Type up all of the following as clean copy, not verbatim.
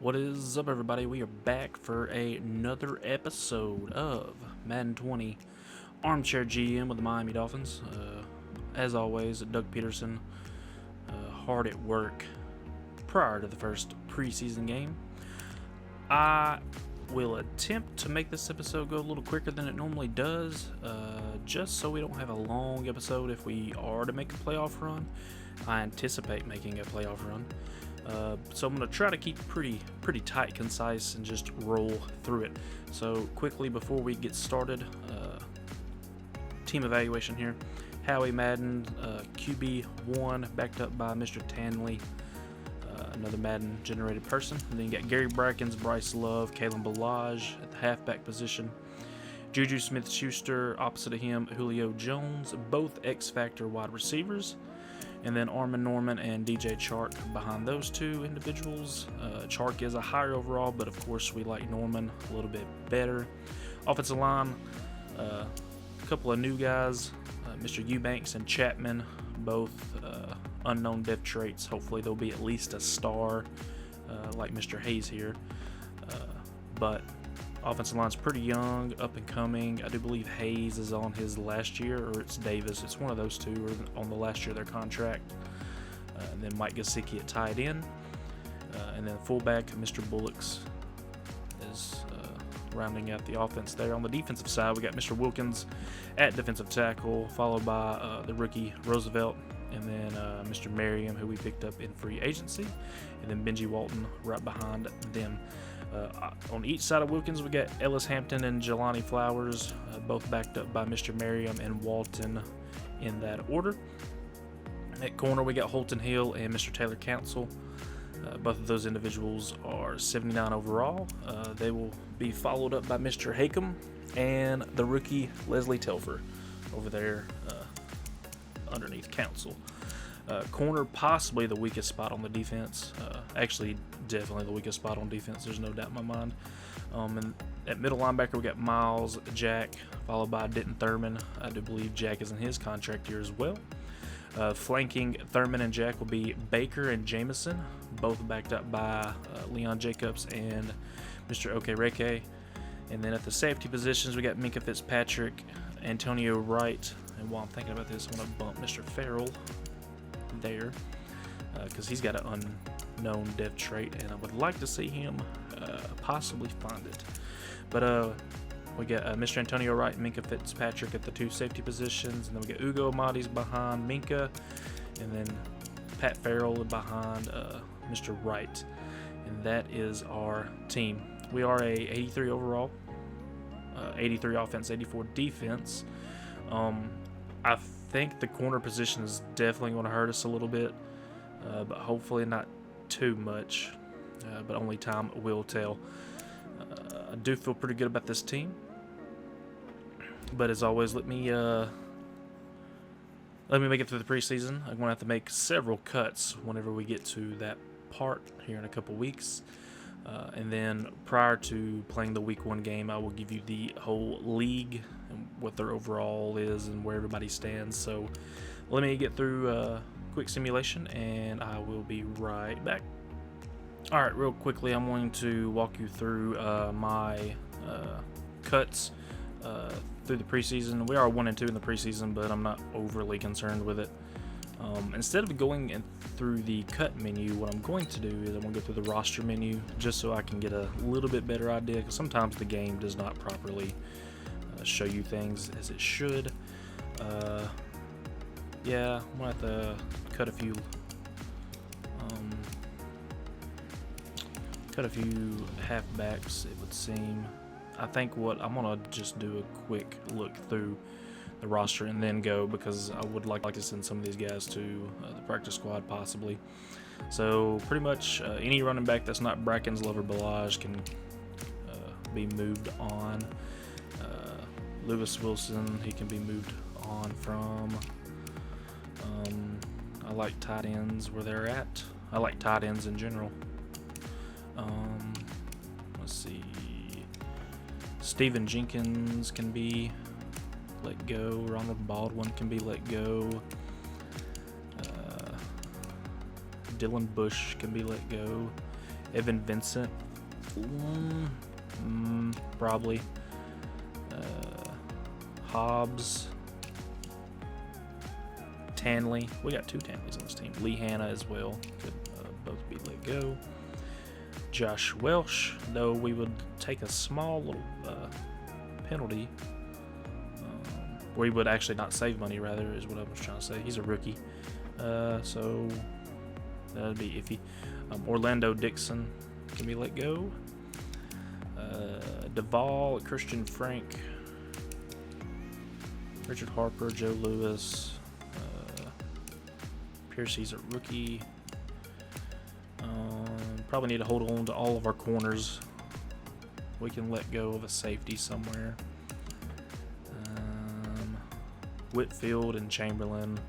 What is up, everybody? We are back for another episode of Madden 20 Armchair GM with the Miami Dolphins. As always, Doug Peterson, hard at work prior to the first preseason game. I will attempt to make this episode go a little quicker than it normally does, just so we don't have a long episode if we are to make a playoff run. I anticipate making a playoff run. So I'm going to try to keep pretty tight, concise, and just roll through it. So quickly before we get started, team evaluation here. Howie Madden, QB1, backed up by Mr. Tanley, another Madden generated person. And then you got Gary Brackens, Bryce Love, Kalen Ballage at the halfback position. Juju Smith-Schuster, opposite of him, Julio Jones, both X-Factor wide receivers. And then Armin Norman and DJ Chark behind those two individuals. Chark is a higher overall, but of course we like Norman a little bit better. Offensive line, a couple of new guys, Mr. Eubanks and Chapman, both unknown depth traits. Hopefully they'll be at least a star like Mr. Hayes here. But offensive line's pretty young, up and coming. I do believe Hayes is on his last year, or it's Davis. It's one of those two are on the last year of their contract. And then Mike Gesicki at tight end. And then fullback, Mr. Bullocks is rounding out the offense there. On the defensive side, we got Mr. Wilkins at defensive tackle, followed by the rookie Roosevelt, and then Mr. Merriam, who we picked up in free agency, and then Benji Walton right behind them. On each side of Wilkins, we got Ellis Hampton and Jelani Flowers, both backed up by Mr. Merriam and Walton in that order. At corner, we got Holton Hill and Mr. Taylor Council. Both of those individuals are 79 overall. They will be followed up by Mr. Hakem and the rookie Leslie Telfer over there underneath Council. Corner, possibly the weakest spot on the defense. Actually, definitely the weakest spot on defense. There's no doubt in my mind. And at middle linebacker, we got Miles Jack, followed by Denton Thurman. I do believe Jack is in his contract year as well. Flanking Thurman and Jack will be Baker and Jameson, both backed up by Leon Jacobs and Mr. Okereke. And then at the safety positions, we got Minka Fitzpatrick, Antonio Wright. And while I'm thinking about this, I want to bump Mr. Farrell there because he's got an unknown depth trait, and I would like to see him possibly find it. But we got Mr. Antonio Wright and Minka Fitzpatrick at the two safety positions, and then we got Ugo Amadi's behind Minka, and then Pat Farrell behind Mr. Wright. And that is our team. We are a 83 overall, 83 offense, 84 defense. I think the corner position is definitely going to hurt us a little bit, but hopefully not too much, but only time will tell. I do feel pretty good about this team, but as always, let me make it through the preseason. I'm going to have to make several cuts whenever we get to that part here in a couple weeks. And then prior to playing the week 1 game, I will give you the whole league and what their overall is and where everybody stands. So let me get through a quick simulation and I will be right back. All right, real quickly, I'm going to walk you through my cuts through the preseason. We are 1-2 in the preseason, but I'm not overly concerned with it. Instead of going through the cut menu, what I'm going to do is I'm going to go through the roster menu just so I can get a little bit better idea, because sometimes the game does not properly show you things as it should. Yeah, I'm going to have to cut a few halfbacks, it would seem. I think what I'm going to just do a quick look through the roster and then go, because I would like to send some of these guys to the practice squad possibly. So pretty much any running back that's not Brackens, Lover, Ballage can be moved on. Lewis Wilson, he can be moved on from. I like tight ends where they're at. I like tight ends in general. Let's see. Steven Jenkins can be let go. Ronald Baldwin can be let go. Dylan Bush can be let go. Evan Vincent. Probably. Hobbs. Tanley. We got 2 Tanleys on this team. Lee Hanna as well. Could both be let go. Josh Welsh, though we would take a small little penalty. Where he would actually not save money, rather, is what I was trying to say. He's a rookie. So that'd be iffy. Orlando Dixon can be let go. Duvall, Christian Frank, Richard Harper, Joe Lewis, Piercy's a rookie. Probably need to hold on to all of our corners. We can let go of a safety somewhere. Whitfield and Chamberlain,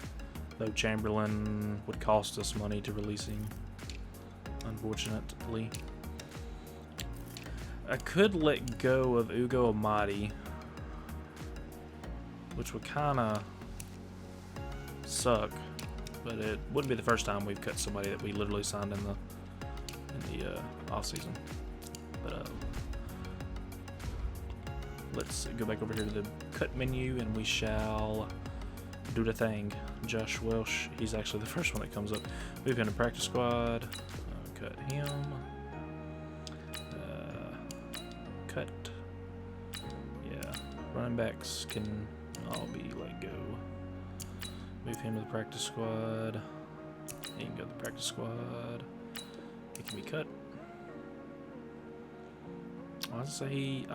though Chamberlain would cost us money to release him, unfortunately. I could let go of Ugo Amadi, which would kind of suck, but it wouldn't be the first time we've cut somebody that we literally signed in the off season. But let's go back over here to the cut menu, and we shall do the thing. Josh Welsh, he's actually the first one that comes up. We've got a practice squad. Cut him. Cut. Yeah, running backs can all be let go. Move him to the practice squad. He can go to the practice squad. He can be cut. I was gonna say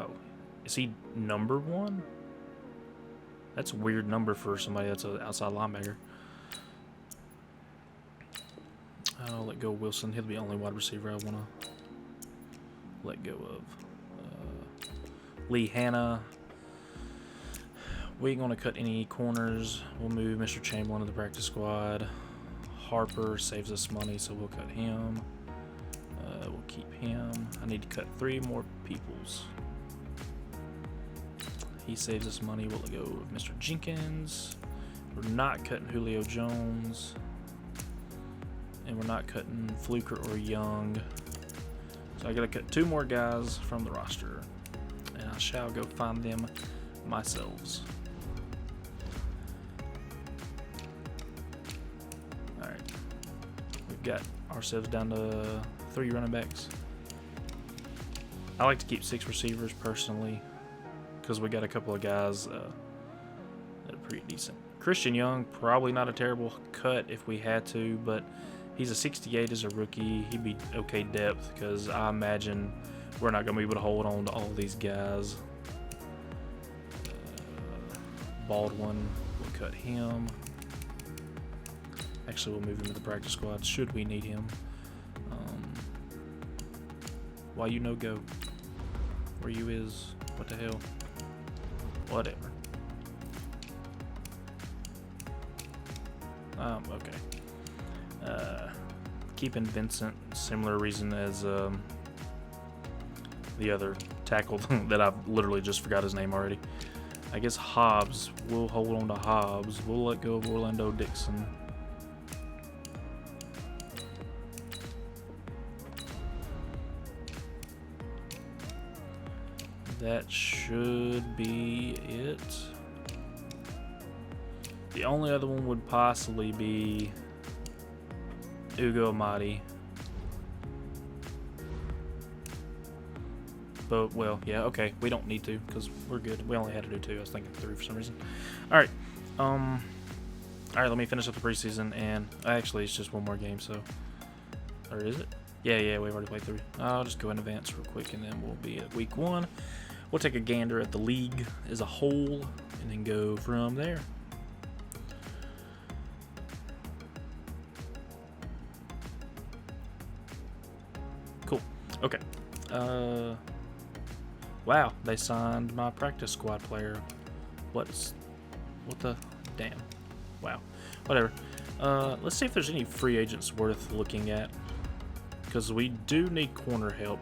is he number 1? That's a weird number for somebody that's an outside linebacker. I'll let go of Wilson. He'll be the only wide receiver I want to let go of. Lee Hanna. We ain't going to cut any corners. We'll move Mr. Chamberlain to the practice squad. Harper saves us money, so we'll cut him. We'll keep him. I need to cut 3 more peoples. He saves us money. We'll let go of Mr. Jenkins. We're not cutting Julio Jones. And we're not cutting Fluker or Young. So I gotta cut 2 more guys from the roster. And I shall go find them myself. Alright. We've got ourselves down to 3 running backs. I like to keep 6 receivers personally, because we got a couple of guys that are pretty decent. Christian Young, probably not a terrible cut if we had to, but he's a 68 as a rookie. He'd be okay depth, because I imagine we're not going to be able to hold on to all these guys. Baldwin, we'll cut him. Actually, we'll move him to the practice squad should we need him. Why you no go? Where you is? What the hell? Whatever. Okay. Keeping Vincent, similar reason as the other tackle that I've literally just forgot his name already. I guess Hobbs. We'll hold on to Hobbs. We'll let go of Orlando Dixon. That should be it. The only other one would possibly be Ugo Amadi. But, well, yeah, okay. We don't need to, because we're good. We only had to do 2. I was thinking 3 for some reason. Alright. Alright, let me finish up the preseason, and actually, it's just 1 more game, so. Or is it? Yeah, we've already played 3. I'll just go in advance real quick, and then we'll be at week 1. We'll take a gander at the league as a whole, and then go from there. Cool. Okay. Wow, they signed my practice squad player. What the damn? Wow. Whatever. Let's see if there's any free agents worth looking at, because we do need corner help,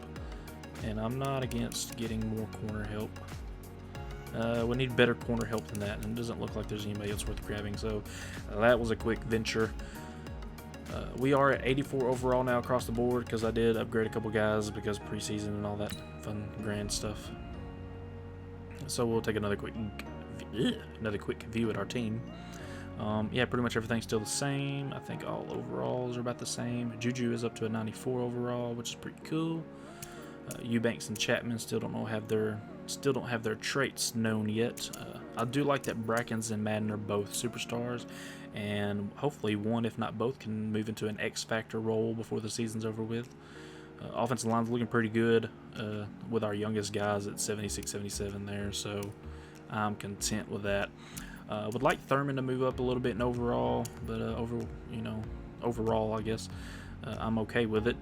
and I'm not against getting more corner help. We need better corner help than that, and it doesn't look like there's anybody else worth grabbing, so that was a quick venture. We are at 84 overall now across the board because I did upgrade a couple guys because preseason and all that fun grand stuff. So we'll take another quick view at our team. Yeah, pretty much everything's still the same. I think all overalls are about the same. Juju is up to a 94 overall, which is pretty cool. Eubanks and Chapman still don't have their traits known yet. I do like that Brackens and Madden are both superstars, and hopefully one, if not both, can move into an X Factor role before the season's over with. Offensive line's looking pretty good with our youngest guys at 76, 77 there, so I'm content with that. Would like Thurman to move up a little bit in overall, but overall, I guess I'm okay with it.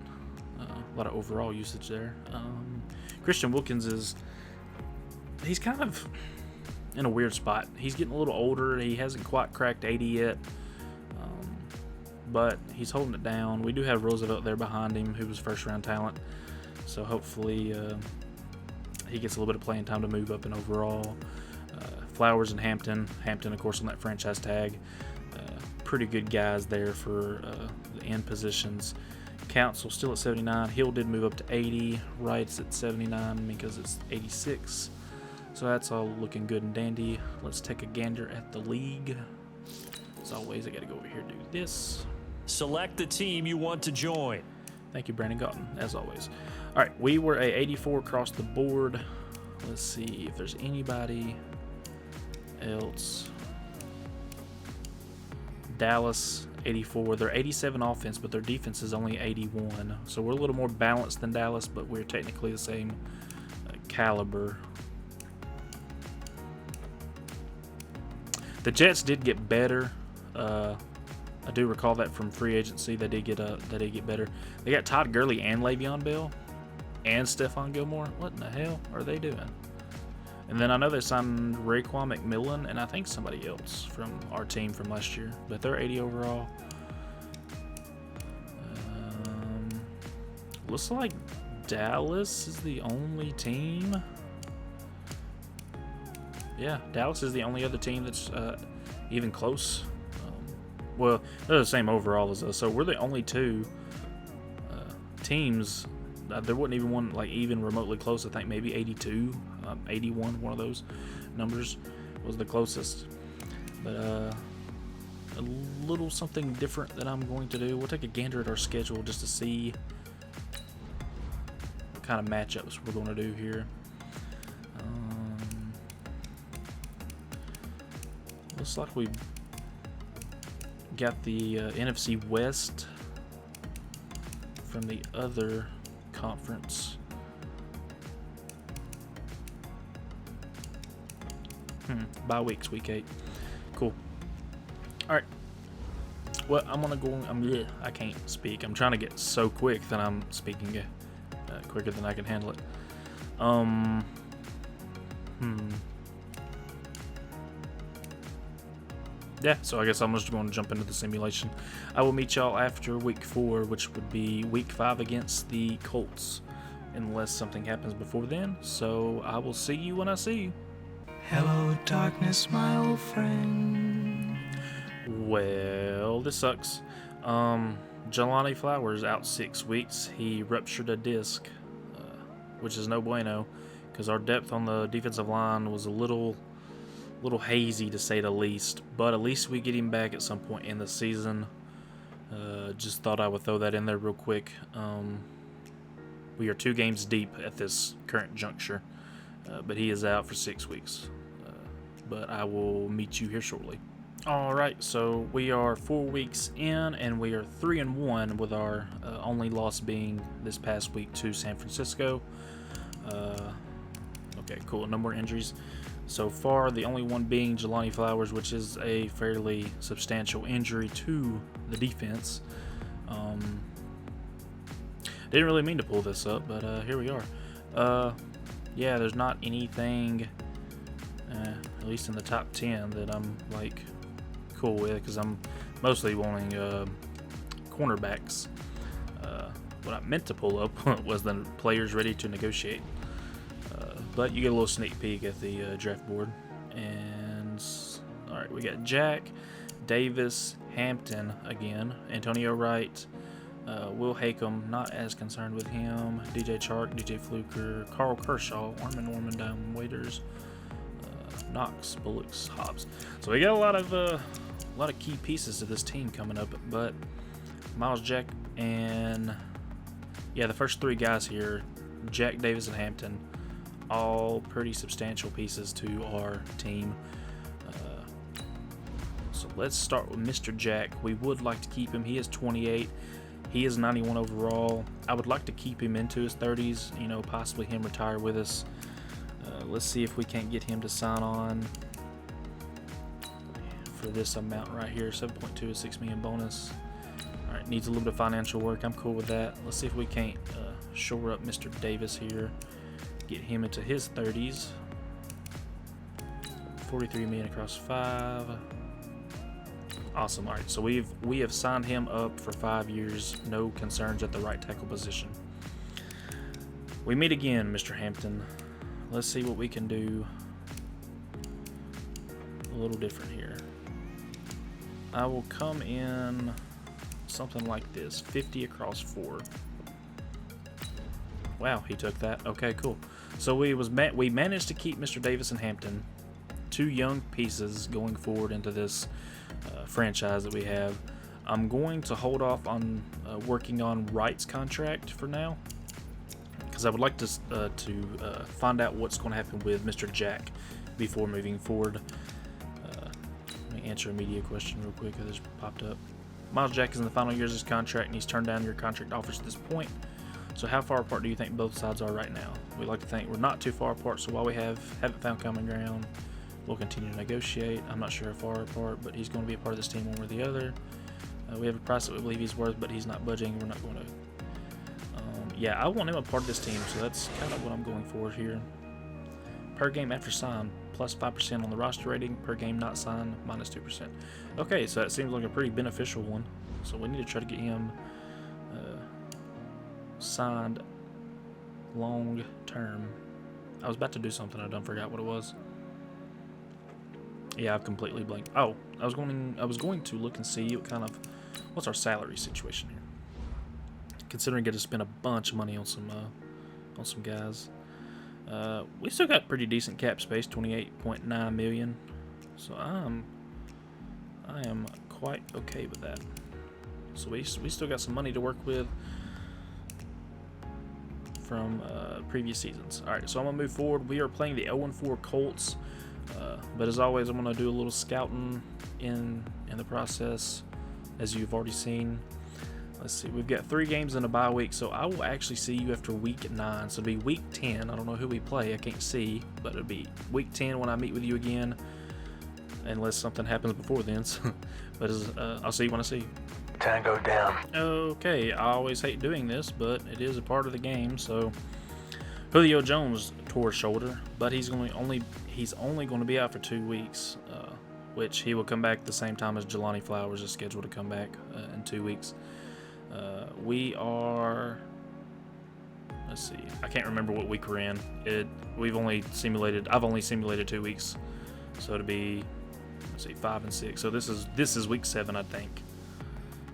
A lot of overall usage there. Christian Wilkins he's kind of in a weird spot. He's getting a little older. He hasn't quite cracked 80 yet, but he's holding it down. We do have Roosevelt there behind him, who was first-round talent, so hopefully he gets a little bit of playing time to move up in overall. Flowers and Hampton, of course, on that franchise tag. Pretty good guys there for the end positions. Council still at 79. Hill did move up to 80. Wright's at 79 because it's 86. So that's all looking good and dandy. Let's take a gander at the league. As always, I got to go over here and do this. Select the team you want to join. Thank you, Brandon Gaughton, as always. All right, we were a 84 across the board. Let's see if there's anybody else. Dallas 84. They're 87 offense, but their defense is only 81. So we're a little more balanced than Dallas, but we're technically the same caliber. The Jets did get better. I do recall that from free agency. They did get better. They got Todd Gurley and Le'Veon Bell and Stephon Gilmore. What in the hell are they doing? And then I know they signed Raekwon McMillan and I think somebody else from our team from last year. But they're 80 overall. Looks like Dallas is the only team. Yeah, Dallas is the only other team that's even close. Well, they're the same overall as us, so we're the only two teams. There wasn't even one like even remotely close. I think maybe 82, 81, one of those numbers was the closest. But a little something different that I'm going to do. We'll take a gander at our schedule just to see what kind of matchups we're going to do here. Looks like we got the NFC West from the other conference. Bye weeks, week 8. Cool. All right. Well, I'm gonna go. I can't speak. I'm trying to get so quick that I'm speaking quicker than I can handle it. Yeah, so I guess I'm just going to jump into the simulation. I will meet y'all after week 4, which would be week 5 against the Colts, unless something happens before then. So I will see you when I see you. Hello, darkness, my old friend. Well, this sucks. Jelani Flowers out 6 weeks. He ruptured a disc, which is no bueno, because our depth on the defensive line was a little hazy to say the least, but at least we get him back at some point in the season. Just thought I would throw that in there real quick. We are 2 games deep at this current juncture, but he is out for 6 weeks. But I will meet you here shortly. Alright, so we are 4 weeks in, and we are 3-1 with our only loss being this past week to San Francisco. Okay, cool, no more injuries. So far, the only one being Jelani Flowers, which is a fairly substantial injury to the defense. Didn't really mean to pull this up, but here we are. Yeah, there's not anything, at least in the top 10, that I'm like cool with, because I'm mostly wanting cornerbacks. What I meant to pull up was the players ready to negotiate. But you get a little sneak peek at the draft board. And all right, we got Jack, Davis, Hampton again. Antonio Wright. Will Hakem, not as concerned with him. DJ Chark, DJ Fluker, Carl Kershaw, Armin Norman, Down Waiters, Knox, Bullocks, Hobbs. So we got a lot of key pieces to this team coming up. But Miles Jack and the first three guys here, Jack, Davis, and Hampton, all pretty substantial pieces to our team. So let's start with Mr. Jack. We would like to keep him. He is 28. He is 91 overall. I would like to keep him into his 30s, possibly him retire with us. Let's see if we can't get him to sign on for this amount right here. 7.2 is $6 million bonus. All right, needs a little bit of financial work. I'm cool with that. Let's see if we can't shore up Mr. Davis here. Get him into his 30s. 43 million across 5. Awesome. All right, so we have signed him up for 5 years. No concerns at the right tackle position. We meet again, Mr. Hampton. Let's see what we can do a little different here. I will come in something like this, 50 across 4. Wow, he took that. Okay, cool. So we managed to keep Mr. Davis and Hampton, 2 young pieces going forward into this franchise that we have. I'm going to hold off on working on Wright's contract for now, because I would like to find out what's going to happen with Mr. Jack before moving forward. Let me answer a media question real quick that just popped up. Miles Jack is in the final years of his contract, and he's turned down your contract offers at this point. So how far apart do you think both sides are right now? We like to think we're not too far apart, so while we haven't found common ground, we'll continue to negotiate. I'm not sure how far apart, but he's going to be a part of this team one way or the other. We have a price that we believe he's worth, but he's not budging. We're not going to... I want him a part of this team, so that's kind of what I'm going for here. Per game after sign, plus 5% on the roster rating. Per game not signed, minus 2%. Okay, so that seems like a pretty beneficial one. So we need to try to get him signed long term. I was about to do something, I done forgot what it was. Yeah, I've completely blanked. Oh, I was going to look and see what's our salary situation here. Considering I just spent a bunch of money on some guys. We still got pretty decent cap space, 28.9 million. So I am quite okay with that. So we still got some money to work with from previous seasons. All right, so I'm gonna move forward. We are playing the 0-4 Colts, but as always, I'm gonna do a little scouting in the process, as you've already seen. Let's see, we've got 3 games in a bye week, so I will actually see you after week 9. So it'll be week 10. I don't know who we play, I can't see, but it'll be week 10 when I meet with you again, unless something happens before then. But I'll see you when I see you. Tango down. Okay, I always hate doing this, but it is a part of the game. So Julio Jones tore his shoulder, but he's only going to be out for 2 weeks, which he will come back the same time as Jelani Flowers is scheduled to come back in 2 weeks. We are, let's see, I can't remember what week we're in. I've only simulated 2 weeks, so it'll be, let's see, 5 and 6. So this is week 7, I think.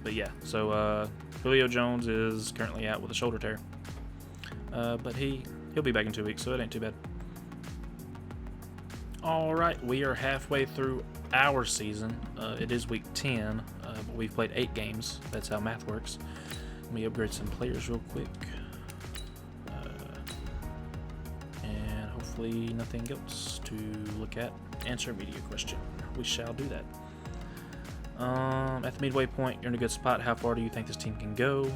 But yeah, so Julio Jones is currently out with a shoulder tear, but he'll be back in 2 weeks, so it ain't too bad. All right, we are halfway through our season. It is week 10, but we've played 8 games. That's how math works. Let me upgrade some players real quick, and hopefully nothing else to look at. Answer a media question. We shall do that. At the midway point, you're in a good spot. How far do you think this team can go?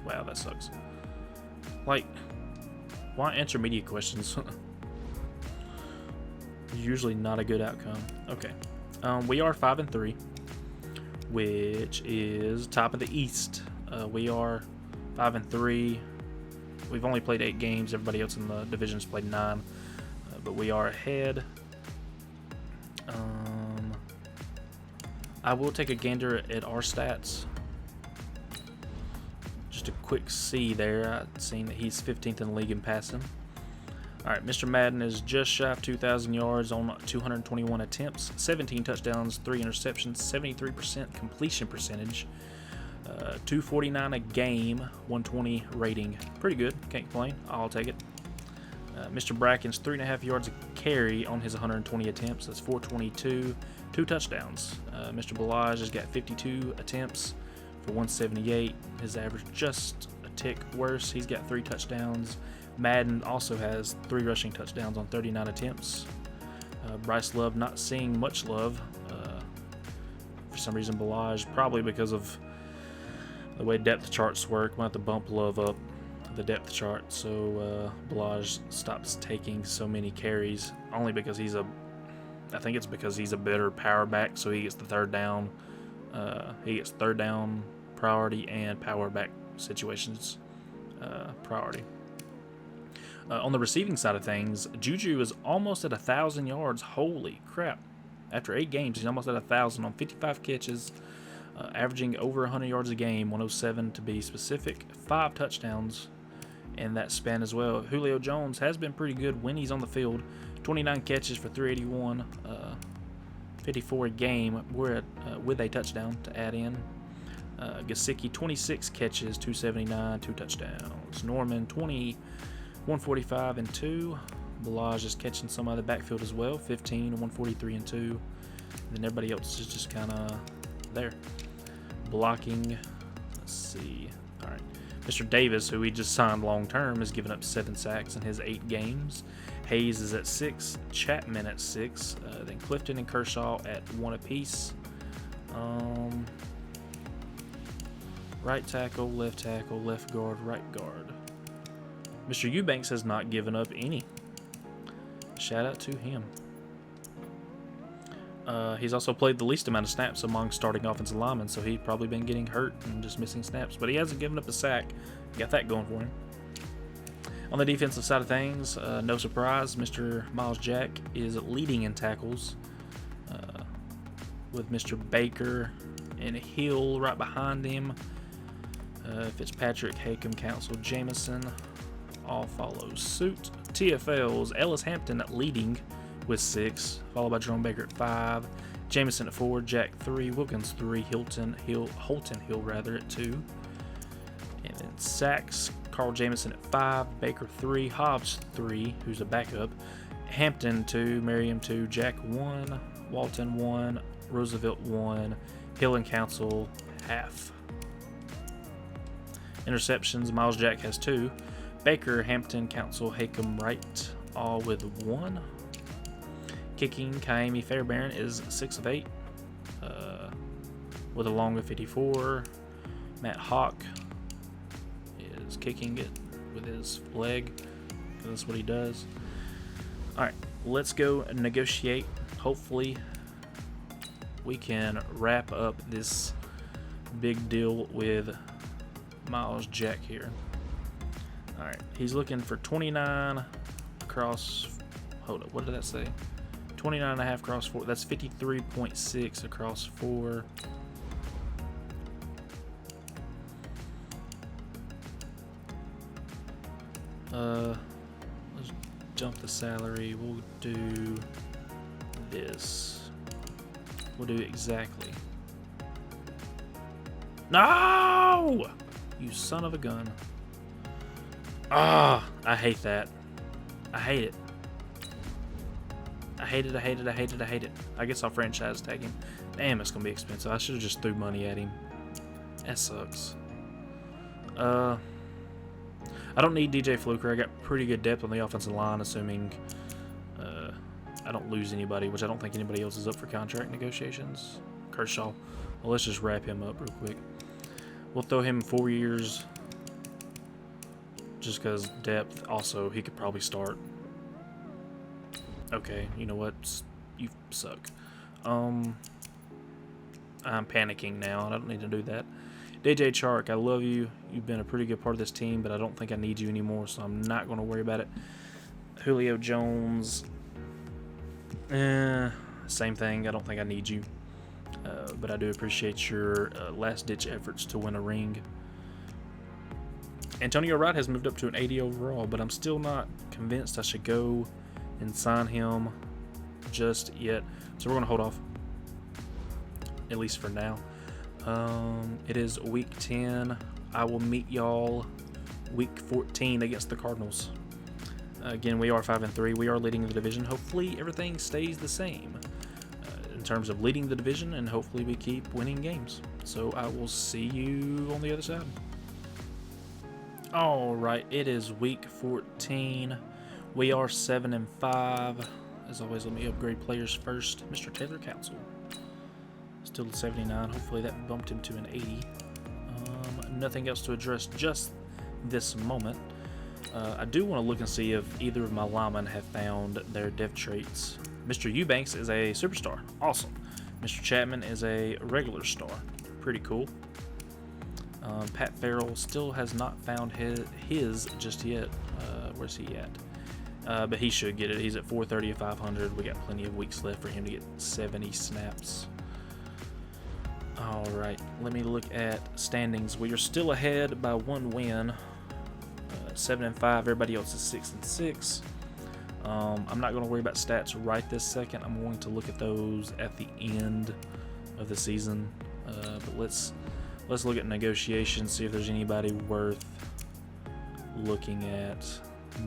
Wow, that sucks. Like, why answer media questions? Usually not a good outcome. Okay. We are 5 and 3, which is top of the East. We are 5 and 3. We've only played 8 games. Everybody else in the division's played 9, but we are ahead. I will take a gander at our stats. Just a quick see there. I've seen that he's 15th in the league in passing. All right, Mr. Madden is just shy of 2,000 yards on 221 attempts, 17 touchdowns, 3 interceptions, 73% completion percentage, 249 a game, 120 rating. Pretty good. Can't complain. I'll take it. Mr. Bracken's 3.5 yards a carry on his 120 attempts. That's 422, 2 touchdowns. Mr. Balaj has got 52 attempts for 178. His average just a tick worse. He's got 3 touchdowns. Madden also has 3 rushing touchdowns on 39 attempts. Bryce Love not seeing much love. For some reason, Balaj, probably because of the way depth charts work, might have to bump Love up the depth chart, so Balaj stops taking so many carries, only because I think it's because he's a better power back, so he gets the third down. He gets third down priority and power back situations priority. On the receiving side of things, Juju is almost at 1,000 yards. Holy crap. After 8 games, he's almost at 1,000 on 55 catches, averaging over 100 yards a game, 107 to be specific, 5 touchdowns in that span as well. Julio Jones has been pretty good when he's on the field. 29 catches for 381, 54 a game with a touchdown to add in. Gesicki, 26 catches, 279, 2 touchdowns. Norman, 20, 145 and 2. Balaj is catching some out of the backfield as well, 15, 143 and 2. And then everybody else is just kind of there. Blocking, let's see. All right. Mr. Davis, who we just signed long term, has given up 7 sacks in his 8 games. Hayes is at 6, Chapman at 6, then Clifton and Kershaw at 1 apiece. Right tackle, left guard, right guard. Mr. Eubanks has not given up any. Shout out to him. He's also played the least amount of snaps among starting offensive linemen, so he's probably been getting hurt and just missing snaps. But he hasn't given up a sack. Got that going for him. On the defensive side of things, no surprise, Mr. Miles Jack is leading in tackles, with Mr. Baker and Hill right behind him. Fitzpatrick, Hakem, Council, Jameson all follow suit. TFL's Ellis Hampton leading with 6, followed by Jerome Baker at 5, Jameson at 4, Jack 3, Wilkins 3, Holton Hill at 2, and then sacks, Carl Jameson at 5, Baker 3, Hobbs 3, who's a backup, Hampton 2, Merriam 2, Jack 1, Walton 1, Roosevelt 1, Hill and Council half. Interceptions, Miles Jack has 2, Baker, Hampton, Council, Hakem, Wright, all with 1. Kicking, Kaimi Fairbairn is 6 of 8, with a long of 54. Matt Hawk is kicking it with his leg, because that's what he does. Alright, let's go negotiate. Hopefully we can wrap up this big deal with Miles Jack here. Alright, he's looking for 29 across, hold up, what did that say? 29.5 across 4, that's 53.6 across 4. Let's jump the salary. We'll do this. We'll do exactly. No! You son of a gun. Ah, I hate that. I hate it. I hate it. I guess I'll franchise tag him. Damn, it's gonna be expensive. I should have just threw money at him. That sucks. I don't need DJ Fluker. I got pretty good depth on the offensive line, assuming I don't lose anybody, which I don't think anybody else is up for contract negotiations. Kershaw. Well, let's just wrap him up real quick. We'll throw him 4 years, just because depth. Also, he could probably start. Okay, you know what? You suck. I'm panicking now, and I don't need to do that. DJ Chark, I love you. You've been a pretty good part of this team, but I don't think I need you anymore, so I'm not going to worry about it. Julio Jones, same thing. I don't think I need you, but I do appreciate your last-ditch efforts to win a ring. Antonio Wright has moved up to an 80 overall, but I'm still not convinced I should go and sign him just yet. So we're going to hold off, at least for now. It is week 10. I will meet y'all week 14 against the Cardinals. Again, we are 5-3. We are leading the division. Hopefully everything stays the same in terms of leading the division, and hopefully we keep winning games. So I will see you on the other side. Alright, it is week 14. We are 7-5. As always, let me upgrade players first. Mr. Taylor Council. Still at 79. Hopefully that bumped him to an 80. Nothing else to address just this moment. I do want to look and see if either of my linemen have found their dev traits. Mr. Eubanks is a superstar. Awesome. Mr. Chapman is a regular star. Pretty cool. Pat Farrell still has not found his just yet. Where's he at? But he should get it. He's at 430 of 500. We got plenty of weeks left for him to get 70 snaps. Alright, let me look at standings. We are still ahead by 1 win. 7-5. Everybody else is 6-6. I'm not going to worry about stats right this second. I'm going to look at those at the end of the season. But let's look at negotiations, see if there's anybody worth looking at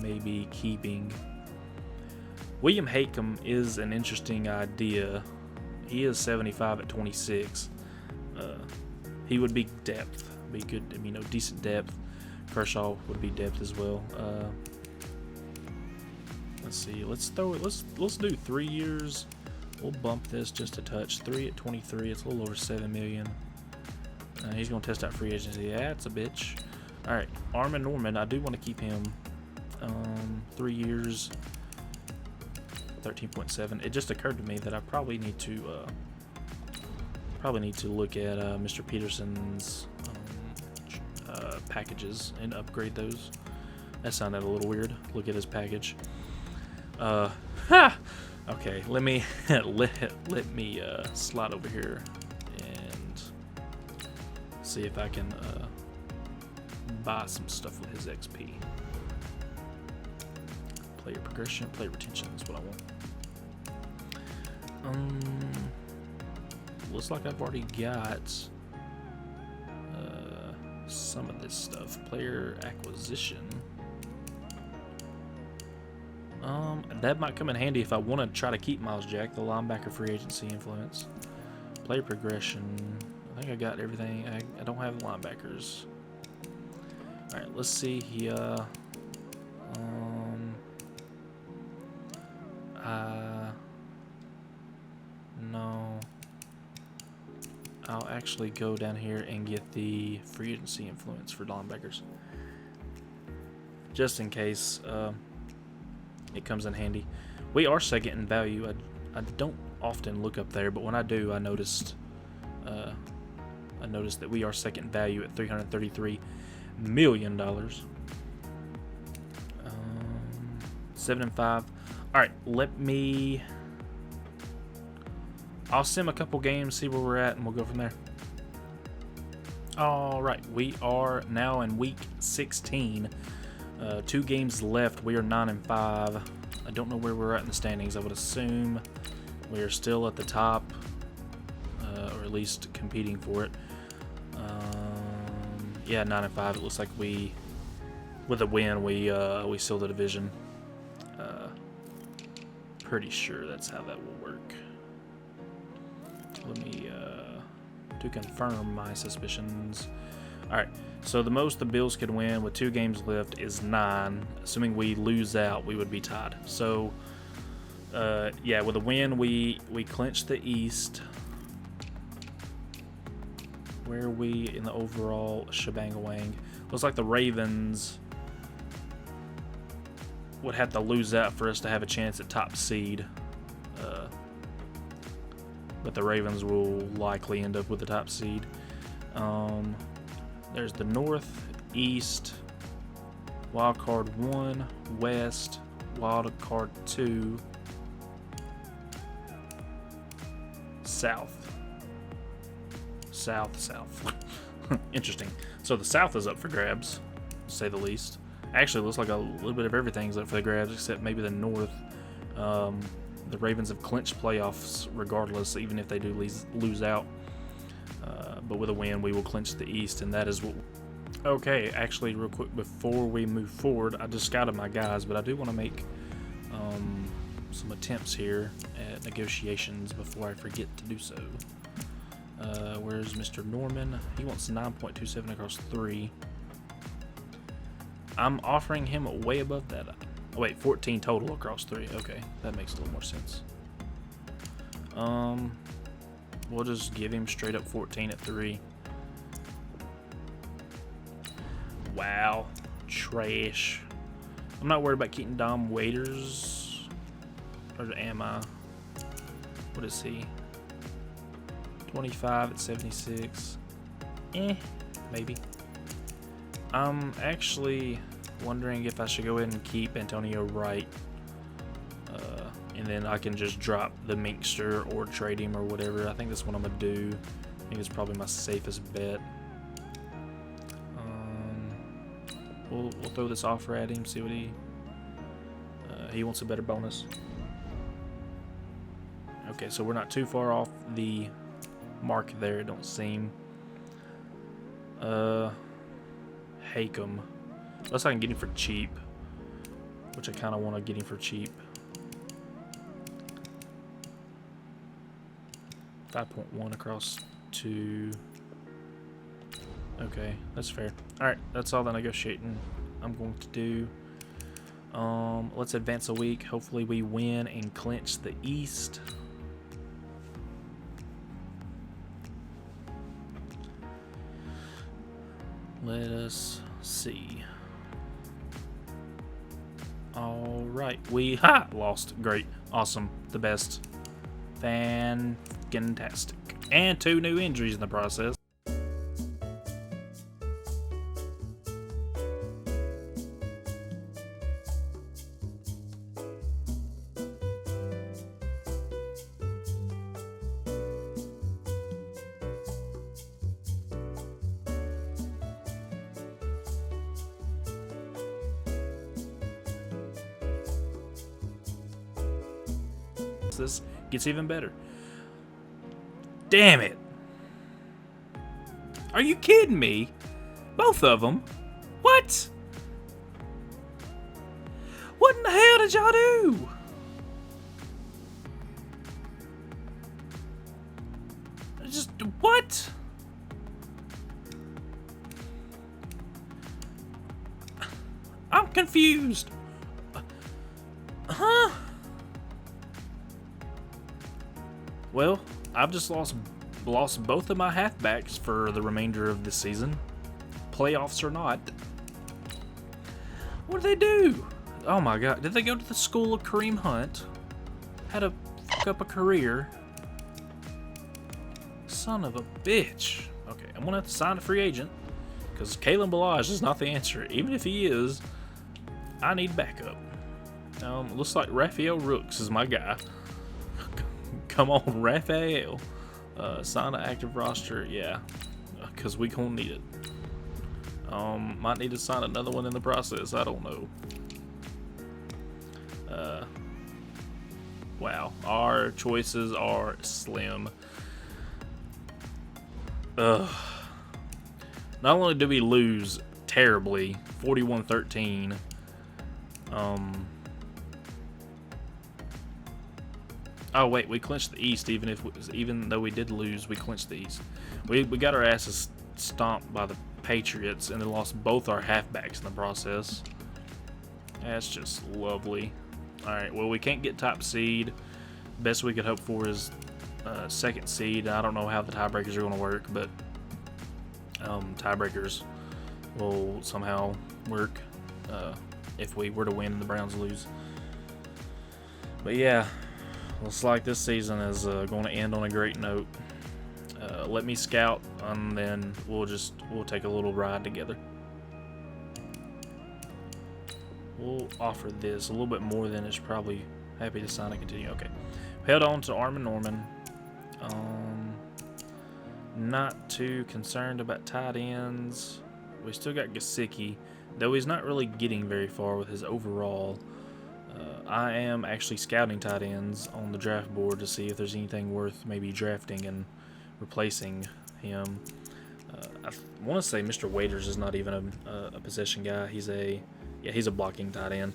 maybe keeping. William Hakem is an interesting idea. He is 75 at 26. He would be depth, be good, decent depth. Kershaw would be depth as well. Let's see. Let's do 3 years. We'll bump this just a touch. 3 at 23. It's a little over 7 million. He's gonna test out free agency. Yeah, it's a bitch. All right, Armin Norman. I do want to keep him. 3 years. 13.7. It just occurred to me that I probably need to look at Mr. Peterson's packages and upgrade those. That sounded a little weird. Look at his package. Okay, let me let me slide over here and see if I can buy some stuff with his XP. Player progression, player retention is what I want. Looks like I've already got some of this stuff. Player acquisition. That might come in handy if I want to try to keep Miles Jack, the linebacker free agency influence. Player progression. I think I got everything. I don't have linebackers. All right, let's see here. No. I'll actually go down here and get the free agency influence for linebackers, just in case it comes in handy. We are second in value. I don't often look up there, but when I do, I noticed that we are second in value at $333 million. 7-5. All right, I'll sim a couple games, see where we're at, and we'll go from there. All right, we are now in week 16. 2 games left. We are 9-5. I don't know where we're at in the standings. I would assume we are still at the top, or at least competing for it. Yeah, 9-5. It looks like with a win, we seal the division. Pretty sure that's how that will work. Let me to confirm my suspicions. All right, so the most the Bills could win with 2 games left is 9. Assuming we lose out, we would be tied. So yeah, with a win, we clinch the East. Where are we in the overall shebang-a-wang? Looks like the Ravens would have to lose out for us to have a chance at top seed. But the Ravens will likely end up with the top seed. There's the North, East, Wild Card 1, West, Wild Card 2, South. South. Interesting. So the South is up for grabs. say the least. Actually, it looks like a little bit of everything's up for the grabs, except maybe the North. The Ravens have clinched playoffs regardless, even if they do lose out. But with a win, we will clinch the East, and that is what... Okay, actually, real quick, before we move forward, I just scouted my guys, but I do want to make some attempts here at negotiations before I forget to do so. Where's Mr. Norman? He wants 9.27 across 3. I'm offering him way above that. Oh, wait, 14 total across 3. Okay, that makes a little more sense. We'll just give him straight up 14 at 3. Wow, trash. I'm not worried about keeping Dom Waiters. Or am I? What is he? 25 at 76. Maybe. I'm actually wondering if I should go ahead and keep Antonio Wright. And then I can just drop the Minkster or trade him or whatever. I think that's what I'm going to do. I think it's probably my safest bet. We'll throw this offer at him, see what he wants a better bonus. Okay, so we're not too far off the mark there, it don't seem. Hakem. Unless I can get him for cheap. Which I kind of want to get him for cheap. 5.1 across 2. Okay, that's fair. Alright, that's all the negotiating I'm going to do. Let's advance a week. Hopefully we win and clinch the East. Let us see. Alright, we lost. Great. Awesome. The best. Fantastic. And 2 new injuries in the process. This gets even better. Damn it. Are you kidding me? Both of them? What? What in the hell did y'all do? Just what? I'm confused. Huh? Well, I've just lost both of my halfbacks for the remainder of the season. Playoffs or not. What did they do? Oh my god. Did they go to the school of Kareem Hunt? Had to fuck up a career. Son of a bitch. Okay, I'm going to have to sign a free agent. Because Kalen Balaj is not the answer. Even if he is, I need backup. Looks like Raphael Rooks is my guy. Come on, Raphael. Sign an active roster, yeah. Because we gonna need it. Might need to sign another one in the process, I don't know. Wow, our choices are slim. Not only did we lose terribly, 41-13, oh wait, we clinched the East. Even though we did lose, we clinched the East. We got our asses stomped by the Patriots and then lost both our halfbacks in the process. That's just lovely. All right, well we can't get top seed. Best we could hope for is second seed. I don't know how the tiebreakers are going to work, but tiebreakers will somehow work if we were to win and the Browns lose. But yeah. Looks like this season is going to end on a great note. Let me scout, and then we'll take a little ride together. We'll offer this a little bit more than it's probably happy to sign and continue. Okay, head on to Arm and Norman. Not too concerned about tight ends. We still got Gesicki. though he's not really getting very far with his overall. I am actually scouting tight ends on the draft board to see if there's anything worth maybe drafting and replacing him. I want to say Mr. Waiters is not even a possession guy. He's a blocking tight end.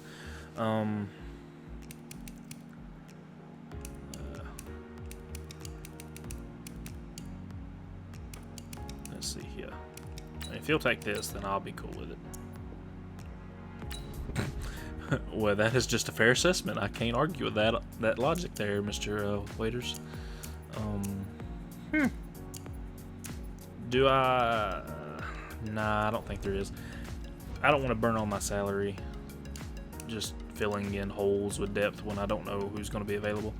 Let's see here. If he'll take this, then I'll be cool with it. Well, that is just a fair assessment. I can't argue with that logic there, Mr. Waiters. Do I? Nah, I don't think there is. I don't want to burn all my salary just filling in holes with depth when I don't know who's going to be available.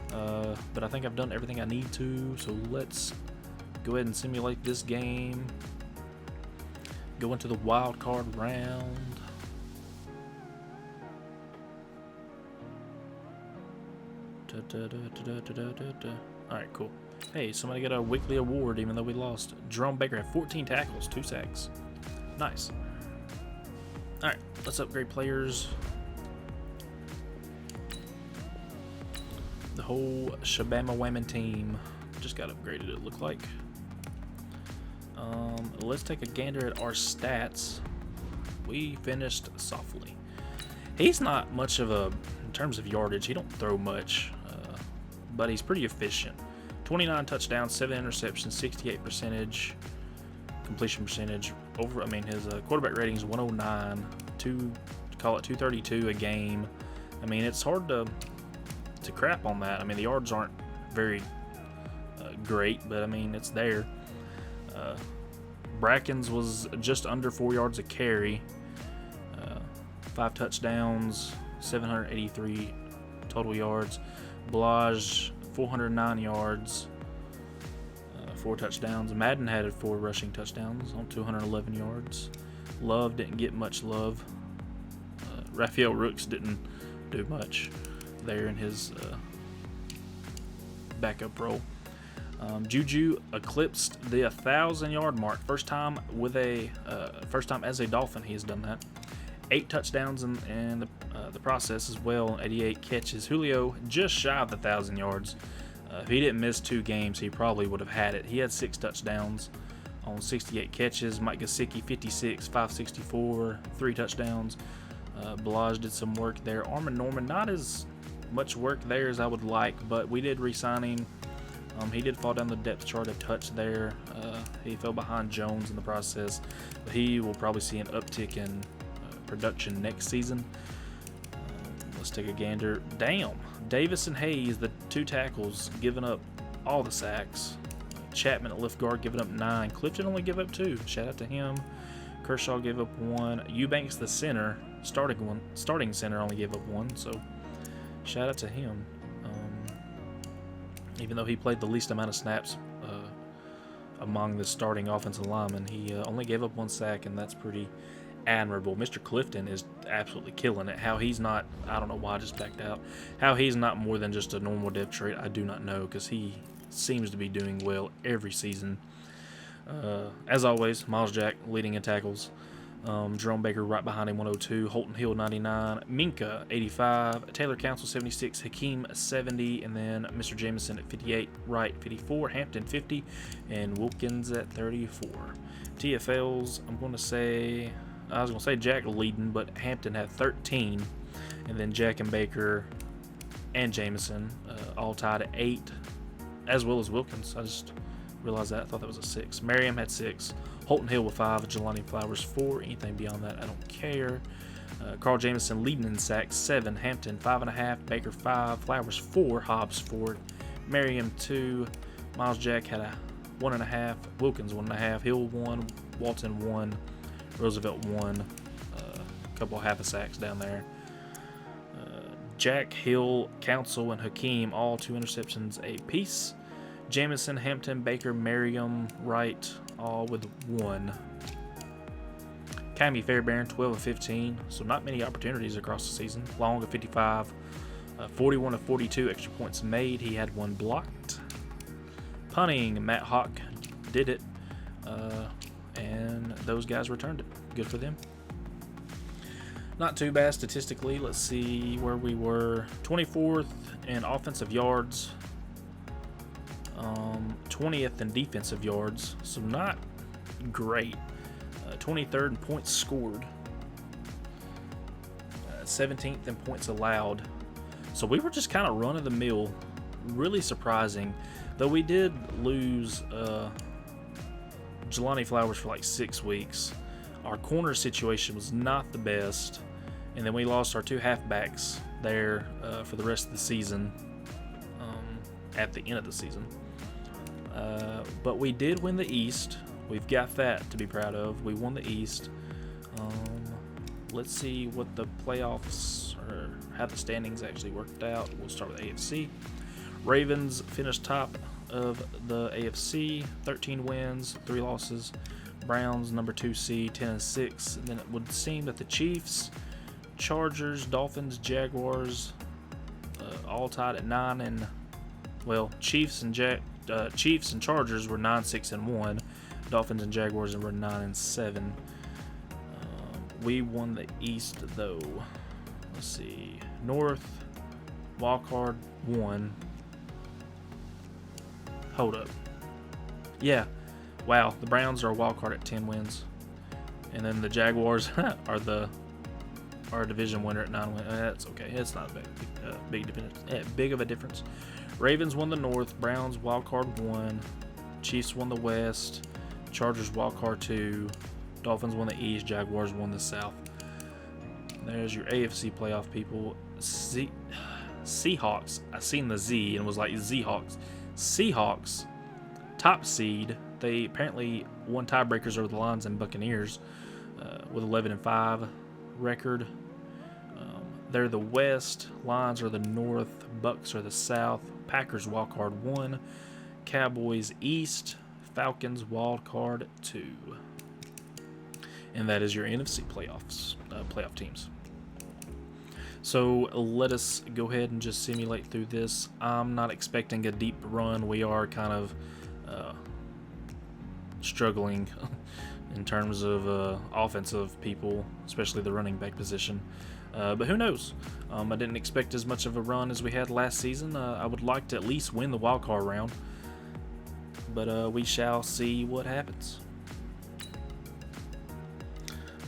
But I think I've done everything I need to, so let's go ahead and simulate this game. Go into the wild card round. Alright, cool. Hey, somebody got a weekly award even though we lost. Jerome Baker had 14 tackles, 2 sacks. Nice. Alright, let's upgrade players. The whole Shabama Whammin' team just got upgraded, it looked like. Let's take a gander at our stats. We finished softly. He's not much of a, in terms of yardage, he don't throw much, but he's pretty efficient. 29 touchdowns, 7 interceptions, 68% completion percentage. His quarterback rating is 109, call it 232 a game. I mean, it's hard to crap on that. I mean, the yards aren't very great, but I mean, it's there. Bracken's was just under 4 yards a carry, 5 touchdowns, 783 total yards. Blage, 409 yards, 4 touchdowns. Madden had 4 rushing touchdowns on 211 yards. Love didn't get much love. Raphael Rooks didn't do much there in his backup role. Juju eclipsed the 1,000-yard mark. First time as a Dolphin he has done that. 8 touchdowns in the process as well, 88 catches. Julio just shy of the 1,000 yards. If he didn't miss 2 games, he probably would have had it. He had 6 touchdowns on 68 catches. Mike Gesicki, 56, 564, 3 touchdowns. Blage did some work there. Armin Norman, not as much work there as I would like, but we did re-sign him. He did fall down the depth chart a touch there. He fell behind Jones in the process, but he will probably see an uptick in production next season. Let's take a gander. Damn, Davis and Hayes, the 2 tackles, giving up all the sacks. Chapman at left guard giving up 9. Clifton only gave up 2. Shout out to him. Kershaw gave up 1. Eubanks, the center, starting center, only gave up 1. So shout out to him. Even though he played the least amount of snaps among the starting offensive linemen, he only gave up 1 sack, and that's pretty admirable. Mr. Clifton is absolutely killing it. How he's not, I don't know why I just backed out. How he's not more than just a normal depth trait, I do not know, because he seems to be doing well every season. As always, Miles Jack leading in tackles. Jerome Baker right behind him, 102. Holton Hill, 99. Minka, 85. Taylor Council, 76. Hakeem, 70. And then Mr. Jameson at 58. Wright, 54. Hampton, 50. And Wilkins at 34. TFLs, I was going to say Jack leading, but Hampton had 13. And then Jack and Baker and Jameson all tied at 8, as well as Wilkins. I just realized that. I thought that was a 6. Merriam had 6. Holton Hill with 5. Jelani Flowers 4. Anything beyond that, I don't care. Carl Jameson leading in sacks, 7. Hampton 5.5. Baker 5. Flowers 4. Hobbs 4. Merriam 2. Miles Jack had a 1.5. Wilkins 1.5. Hill 1. Walton 1. Roosevelt 1. A couple half a sacks down there. Jack, Hill, Council, and Hakeem all 2 interceptions apiece. Jameson, Hampton, Baker, Merriam, Wright, all with 1. Cammy Fairbairn, 12 of 15, so not many opportunities across the season. Long of 55, 41 of 42 extra points made. He had 1 blocked. Punting, Matt Hawk did it, and those guys returned it. Good for them. Not too bad statistically. Let's see where we were. 24th in offensive yards. 20th in defensive yards. So not great. 23rd in points scored. 17th in points allowed. So we were just kind of run of the mill. Really surprising. Though we did lose Jelani Flowers for like 6 weeks. Our corner situation was not the best. And then we lost our 2 halfbacks there for the rest of the season, at the end of the season. But we did win the East. We've got that to be proud of. We won the East. Let's see what the playoffs, or how the standings actually worked out. We'll start with AFC. Ravens finished top of the AFC, 13 wins, 3 losses. Browns, number 2 seed, 10-6. And then it would seem that the Chiefs, Chargers, Dolphins, Jaguars, all tied at 9 and Chiefs and Chargers were 9-6-1. Dolphins and Jaguars were 9-7. We won the East though. Let's see, North wildcard 1. Hold up. Yeah, wow. The Browns are a wildcard at 10 wins, and then the Jaguars are our division winner at 9 wins. That's okay. It's not a big of a difference. Ravens won the North. Browns wildcard 1. Chiefs won the West. Chargers wildcard 2. Dolphins won the East. Jaguars won the South. There's your AFC playoff people. Seahawks. I seen the Z and was like Seahawks. Seahawks, top seed. They apparently won tiebreakers over the Lions and Buccaneers with 11-5 record. They're the West. Lions are the North. Bucks are the South. Packers wildcard 1. Cowboys East. Falcons wildcard 2. And that is your NFC playoff teams. So let us go ahead and just simulate through this. I'm not expecting a deep run. We are kind of struggling in terms of offensive people, especially the running back position. But who knows? I didn't expect as much of a run as we had last season. I would like to at least win the wild card round. But we shall see what happens.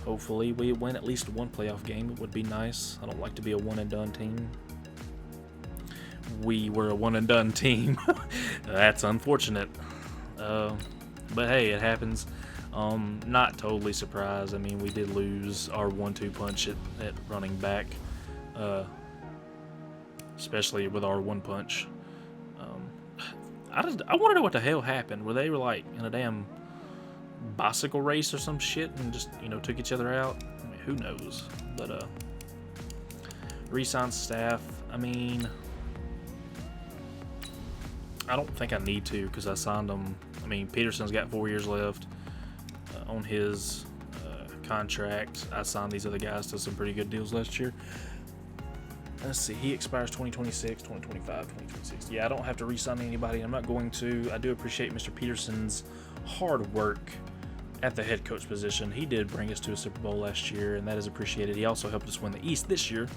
Hopefully we win at least one playoff game. It would be nice. I don't like to be a one-and-done team. We were a one-and-done team. That's unfortunate. But hey, it happens. Not totally surprised. I mean, we did lose our 1-2 punch at running back. Especially with our one punch. I want to know what the hell happened. Were they like in a damn bicycle race or some shit and just, took each other out? I mean, who knows? But re-sign staff, I mean, I don't think I need to, because I signed them. I mean, Peterson's got 4 years left on his contract. I signed these other guys to some pretty good deals last year. Let's see, he expires 2026, 2025, 2026. Yeah, I don't have to re-sign anybody. I'm not going to. I do appreciate Mr. Peterson's hard work at the head coach position. He did bring us to a Super Bowl last year, and that is appreciated. He also helped us win the East this year.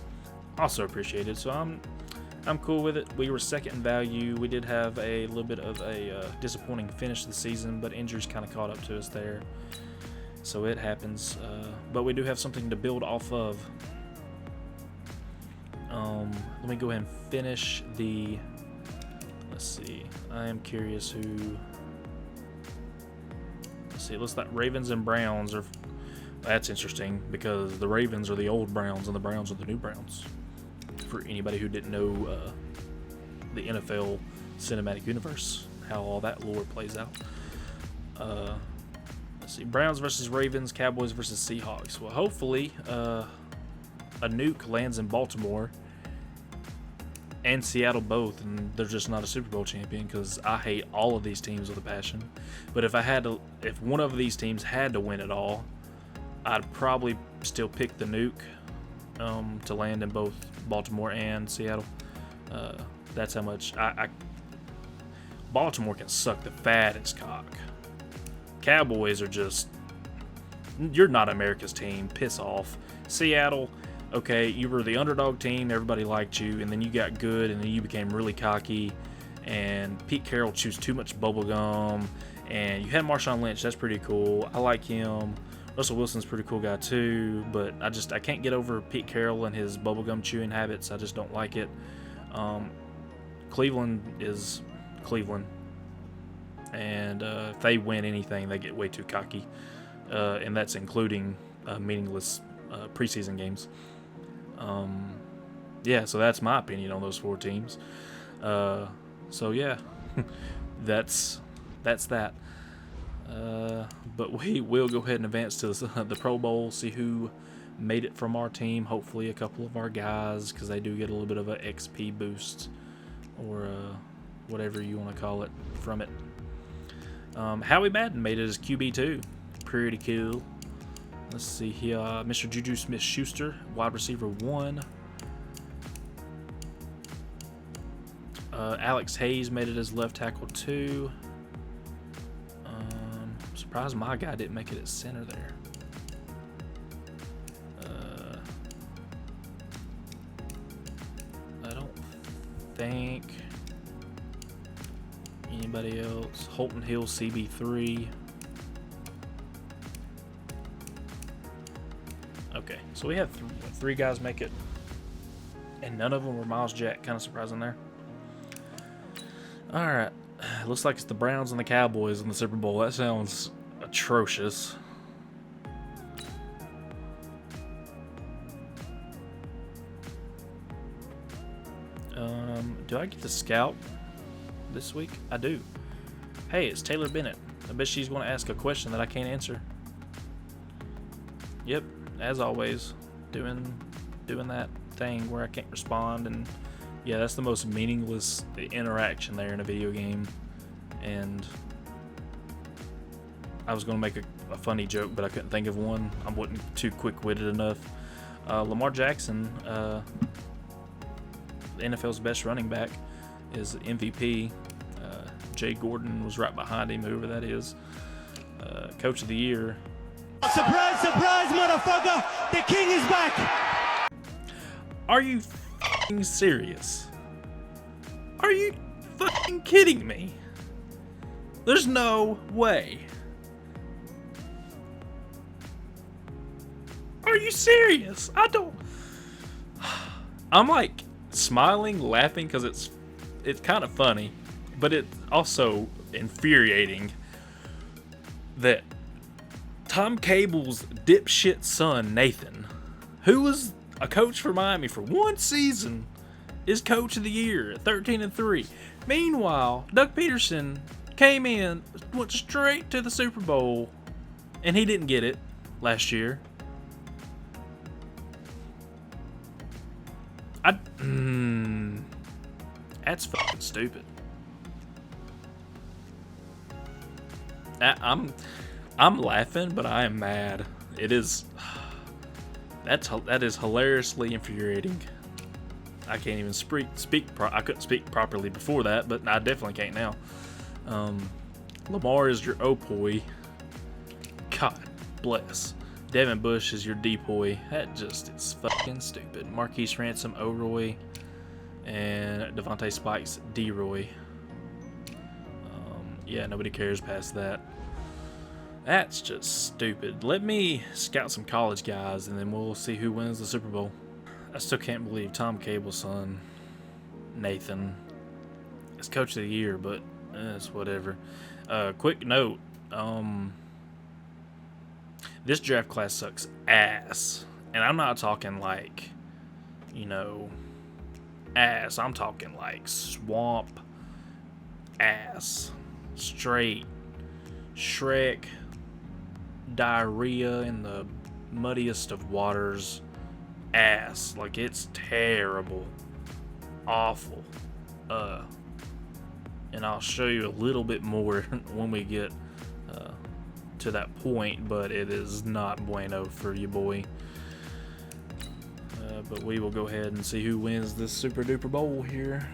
Also appreciated. So I'm cool with it. We were second in value. We did have a little bit of a disappointing finish to the season, but injuries kind of caught up to us there. So it happens. But we do have something to build off of. Let me go ahead and finish the. Let's see. I am curious who. Let's see. It looks like Ravens and Browns are. That's interesting because the Ravens are the old Browns and the Browns are the new Browns. For anybody who didn't know the NFL cinematic universe, how all that lore plays out. Let's see. Browns versus Ravens, Cowboys versus Seahawks. Well, hopefully a nuke lands in Baltimore and Seattle both, and they're just not a Super Bowl champion, because I hate all of these teams with a passion. But if one of these teams had to win it all, I'd probably still pick the nuke to land in both Baltimore and Seattle. That's how much Baltimore can suck the fattest cock. Cowboys are just, you're not America's team. Piss off. Seattle, okay, you were the underdog team, everybody liked you, and then you got good, and then you became really cocky, and Pete Carroll chews too much bubble gum, and you had Marshawn Lynch. That's pretty cool. I like him. Russell Wilson's a pretty cool guy too, but I can't get over Pete Carroll and his bubblegum chewing habits. I just don't like it. Cleveland is Cleveland, and if they win anything, they get way too cocky, and that's including meaningless preseason games. Yeah, so that's my opinion on those 4 teams. So yeah, that's that. But we will go ahead and advance to the Pro Bowl, see who made it from our team. Hopefully a couple of our guys, because they do get a little bit of an XP boost, or whatever you want to call it, from it. Howie Madden made it as QB2. Pretty cool. Let's see here. Mr. Juju Smith-Schuster, wide receiver 1. Alex Hayes made it as left tackle 2. Surprised my guy didn't make it at center there. I don't think anybody else. Holton Hill, CB3. Okay, so we had 3 guys make it, and none of them were Miles Jack. Kind of surprising there. All right, looks like it's the Browns and the Cowboys in the Super Bowl. That sounds atrocious. Do I get to scout this week? I do. Hey, it's Taylor Bennett. I bet she's going to ask a question that I can't answer. Yep, as always, doing that thing where I can't respond, and yeah, that's the most meaningless interaction there in a video game. And I was going to make a funny joke, but I couldn't think of one. I wasn't too quick-witted enough. Lamar Jackson, the NFL's best running back, is MVP. Jay Gordon was right behind him, whoever that is. Coach of the Year. Surprise, surprise, motherfucker! The king is back! Are you f***ing serious? Are you f***ing kidding me? There's no way. Are you serious? I'm like smiling, laughing, because it's kind of funny, but it's also infuriating that Tom Cable's dipshit son, Nathan, who was a coach for Miami for 1 season, is Coach of the Year at 13-3. Meanwhile, Doug Peterson came in, went straight to the Super Bowl, and he didn't get it last year. That's fucking stupid. I'm laughing, but I am mad. It is. That is hilariously infuriating. I can't even speak. I couldn't speak properly before that, but I definitely can't now. Lamar is your O-poi. God bless. Devin Bush is your D-poi. That just is fucking stupid. Marquise Ransom, O-Roy, and Devontae Spikes, D-Roy. Yeah, nobody cares past that. That's just stupid. Let me scout some college guys, and then we'll see who wins the Super Bowl. I still can't believe Tom Cable's son, Nathan, is Coach of the Year, but it's whatever. Quick note, this draft class sucks ass. And I'm not talking like, ass. I'm talking like swamp ass. Straight Shrek diarrhea in the muddiest of waters ass. Like, it's terrible. Awful. And I'll show you a little bit more when we get to that point, but it is not bueno for you, boy. But we will go ahead and see who wins this Super Duper Bowl here.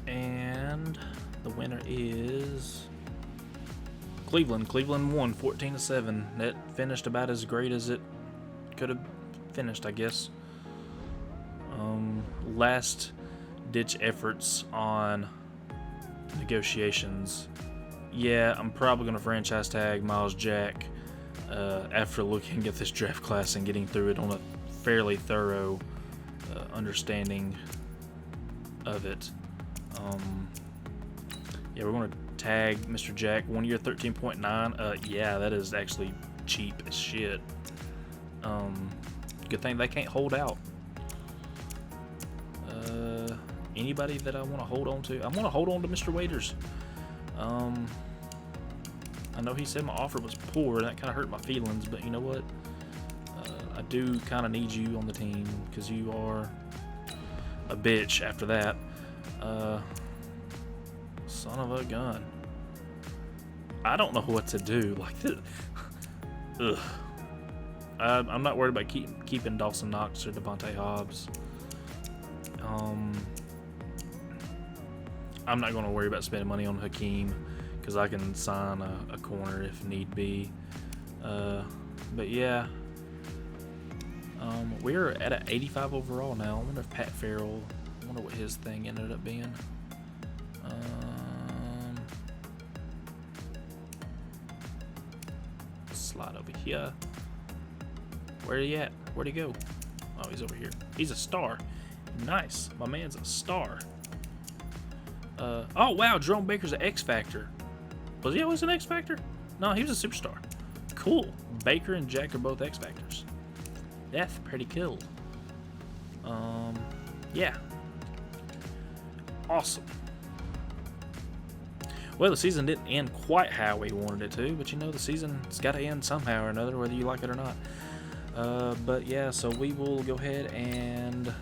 And the winner is Cleveland. Cleveland won 14-7. That finished about as great as it could have finished, I guess. Last ditch efforts on negotiations. Yeah, I'm probably going to franchise tag Miles Jack after looking at this draft class and getting through it on a fairly thorough understanding of it. Yeah, we're going to tag Mr. Jack 1 year 13.9. Yeah, that is actually cheap as shit. Good thing they can't hold out. Anybody that I want to hold on to? I want to hold on to Mr. Waiters. I know he said my offer was poor, and that kind of hurt my feelings, but you know what? I do kind of need you on the team because you are a bitch after that. Son of a gun. I don't know what to do. Like this. Ugh. I'm not worried about keeping Dawson Knox or Devontae Hobbs. I'm not going to worry about spending money on Hakeem because I can sign a corner if need be. But yeah, we're at an 85 overall now. I wonder if Pat Farrell, I wonder what his thing ended up being. Slide over here. Where he at? Where'd he go? Oh, he's over here. He's a star. Nice. My man's a star. Oh, wow. Jerome Baker's an X Factor. Was he always an X Factor? No, he was a superstar. Cool. Baker and Jack are both X Factors. That's pretty cool. Yeah. Awesome. Well, the season didn't end quite how we wanted it to, but you know, the season's got to end somehow or another, whether you like it or not. But yeah, so we will go ahead and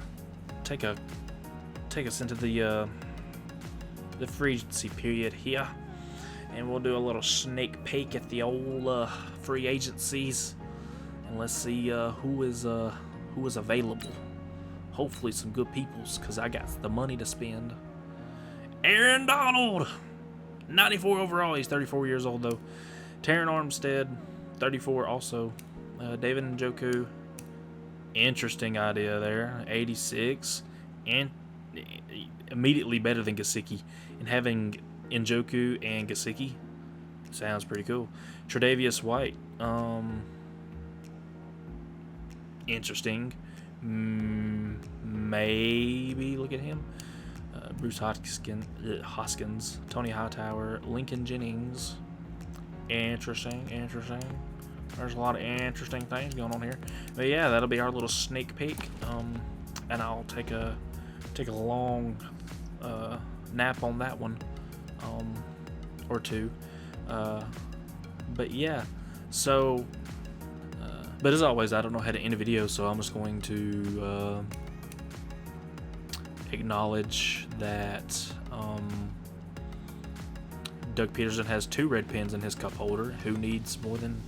take us into the free agency period here, and we'll do a little sneak peek at the old free agencies, and let's see who is available. Hopefully some good peoples, because I got the money to spend. Aaron Donald, 94 overall. He's 34 years old though. Terran Armstead, 34 also. David Njoku, interesting idea there. 86, and immediately better than Gesicki. And having Njoku and Gesicki sounds pretty cool. Tre'Davious White, interesting. Maybe look at him. Bruce Hoskins, Tony Hightower, Lincoln Jennings. Interesting. There's a lot of interesting things going on here. But yeah, that'll be our little sneak peek. And I'll take a long nap on that one, or two. But yeah, so. But as always, I don't know how to end a video, so I'm just going to acknowledge that Doug Peterson has 2 red pins in his cup holder. Who needs more than